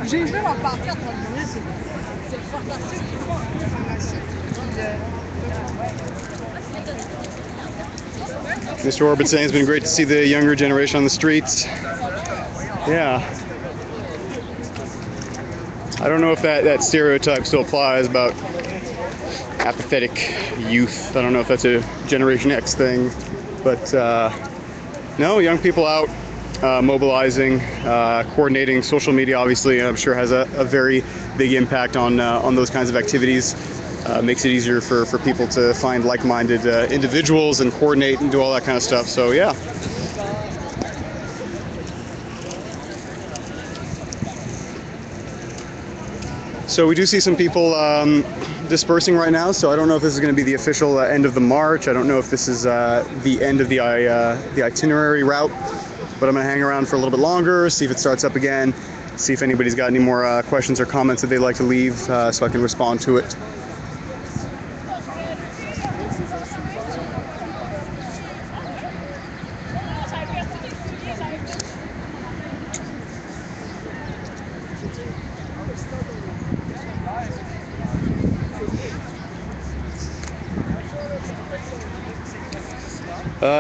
J'ai vu leur pancarte dans le journée, c'est fantastique. Mr. Orbit saying it's been great to see the younger generation on the streets. Yeah. I don't know if that stereotype still applies about apathetic youth. I don't know if that's a Generation X thing, but no, young people out mobilizing, coordinating. Social media obviously I'm sure has a very big impact on those kinds of activities. Makes it easier for people to find like-minded individuals and coordinate and do all that kind of stuff. So yeah. So we do see some people dispersing right now, so I don't know if this is going to be the official end of the march. I don't know if this is the end of the itinerary route, but I'm going to hang around for a little bit longer, see if it starts up again, see if anybody's got any more questions or comments that they'd like to leave so I can respond to it.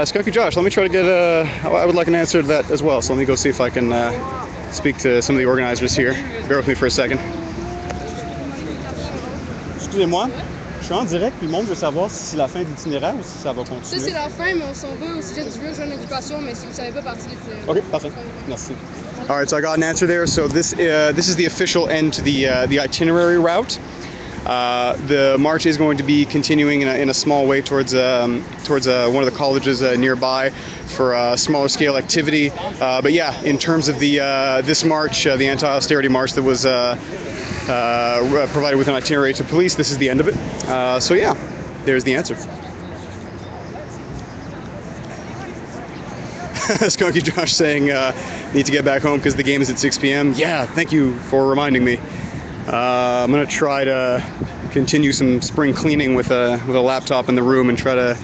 Skunky Josh, let me try to get I would like an answer to that as well, so let me go see if I can speak to some of the organizers here. Bear with me for a second. Excusez-moi, je suis en direct, puis le monde veut savoir si c'est la fin de l'itinéraire ou si ça va continuer. Ça, c'est la fin, mais on s'en va au sujet du vieux jeune occupation, mais si vous ne savez pas partie de l'itinéraire. Okay, parfait. Merci. All right, so I got an answer there. So this is the official end to the itinerary route. The march is going to be continuing in a small way towards one of the colleges nearby for a smaller scale activity. But yeah, in terms of the this march, the anti-austerity march that was provided with an itinerary to police, this is the end of it. So yeah, there's the answer. Skunky Josh saying need to get back home because the game is at 6 p.m. Yeah, thank you for reminding me. I'm gonna try to continue some spring cleaning with a laptop in the room and try to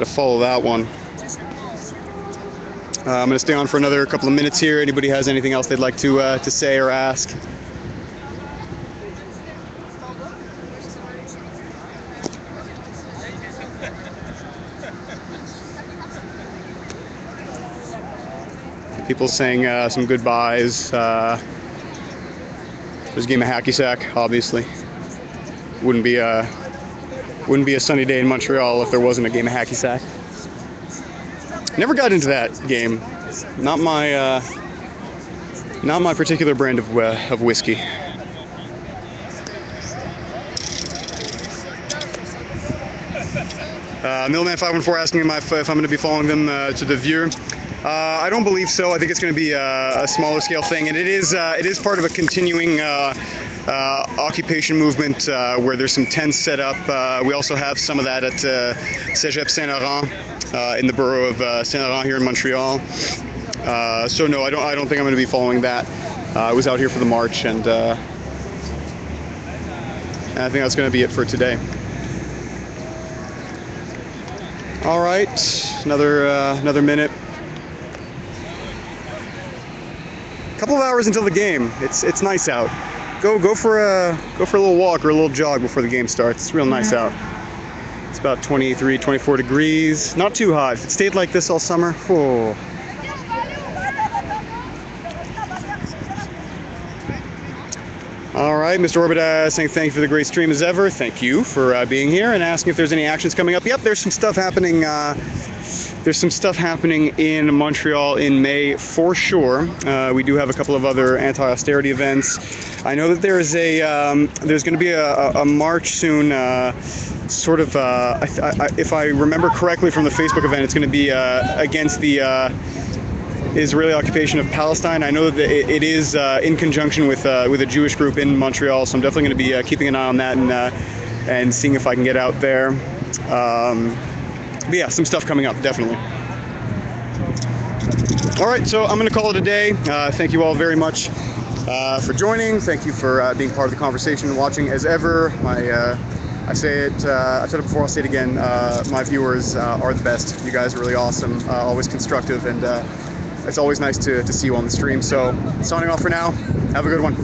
follow that one. I'm gonna stay on for another couple of minutes here. Anybody has anything else they'd like to say or ask? People saying some goodbyes. There's a game of hacky sack, obviously. Wouldn't be a sunny day in Montreal if there wasn't a game of hacky sack. Never got into that game. Not my particular brand of whiskey. Millman 514 asking if I'm going to be following them to the Vieux. I don't believe so. I think it's going to be a smaller scale thing, and it is part of a continuing occupation movement where there's some tents set up. We also have some of that at Cégep Saint-Laurent in the borough of Saint-Laurent here in Montreal. So no, I don't think I'm going to be following that. I was out here for the march, and I think that's going to be it for today. All right, another minute. Couple of hours until the game. It's nice out. Go for a little walk or a little jog before the game starts. It's real nice out. It's about 23, 24 degrees. Not too hot. If it stayed like this all summer, oh. All right, Mr. Orbita saying thank you for the great stream as ever. Thank you for being here and asking if there's any actions coming up. Yep, there's some stuff happening. There's some stuff happening in Montreal in May for sure. We do have a couple of other anti-austerity events. I know that there is there's going to be a march soon. If I remember correctly from the Facebook event, it's going to be against the Israeli occupation of Palestine. I know that it is in conjunction with a Jewish group in Montreal, so I'm definitely going to be keeping an eye on that and seeing if I can get out there. But yeah, some stuff coming up, definitely. All right, so I'm going to call it a day. Thank you all very much for joining. Thank you for being part of the conversation and watching as ever. I say it, I've said it before, I'll say it again. My viewers are the best. You guys are really awesome, always constructive, and it's always nice to see you on the stream. So signing off for now. Have a good one.